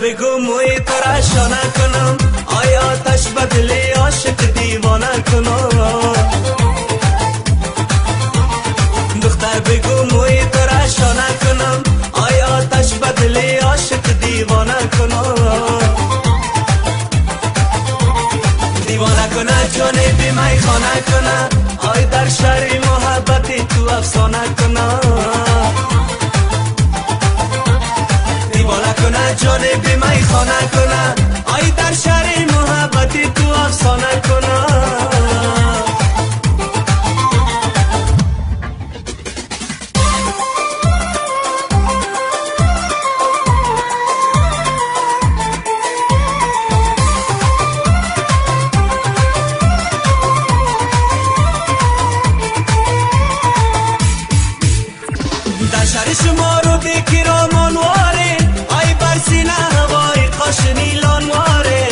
بگو موی تو را شانه کنم، آیا آتش بدلی عاشق دیوانه کنم. دختر بگو موی تو را شانه کنم، آیا آتش بدلی عاشق دیوانه کنم. دیوانه کنه جانه بی می خانه کنه، آی در شهر محبتی تو افسانه کنه. دیوانه کنه جانه بی می خانه کنه، آی در شهر محبتی تو افسانه کنه. در شهر شما رو دیکی را منواره، آی بر سینه هوای قاشنی لانواره.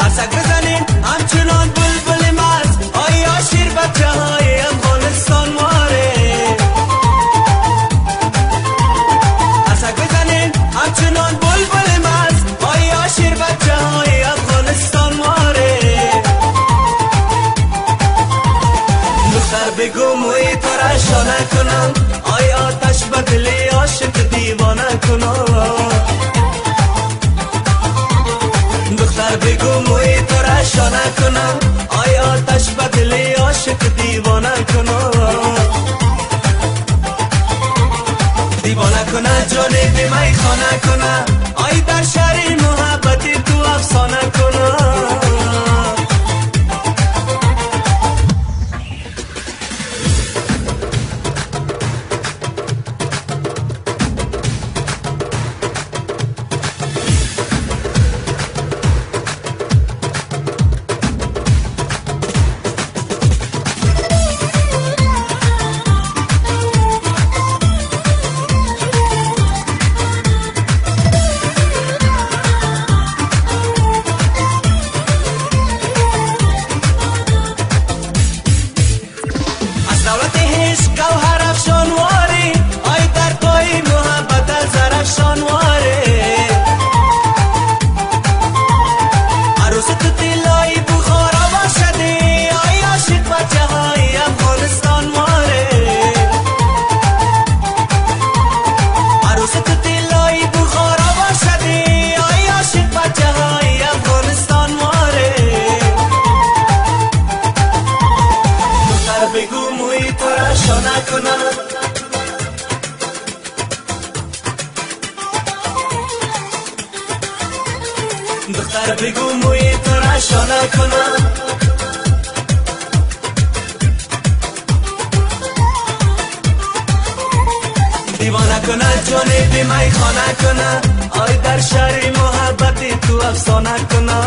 قصک بزنین همچنان بلبل مست، آی آشیر بچه های افغانستان واره. قصک بزنین همچنان بلبل مست، آی آشیر بچه های افغانستان واره. دختر بگو موی تو را شانه کنم، آی آتش بدلی عاشق دیوانه کنم. دختر بگو موی تو را شانه کنم، آی آتش بدلی عاشق دیوانه کنم. دیوانه کنه جانه بی می خانه کنه، آی در شهر محبتی تو افسانه کنه. دولت هیچ گوهر افشانواره، آی در پای محبت زرفشانواره. عروس تو دلای بخارا باشده، آی عاشق بچه های افغانستان واره. عروس تو دلای بخارا باشده، آی عاشق بچه های افغانستان واره. دختر بگو موی تو را شانه کنم، دختر بگو موی تو را شانه کنم. دیوانه کنه جانه بی می خانه کنه، آی در شهر محبتی تو افسانه کنه.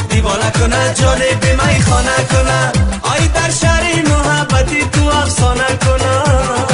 دیوانه کنه جانه بی می خانه کنه، آی در شهر محبتی تو افسانه کنه.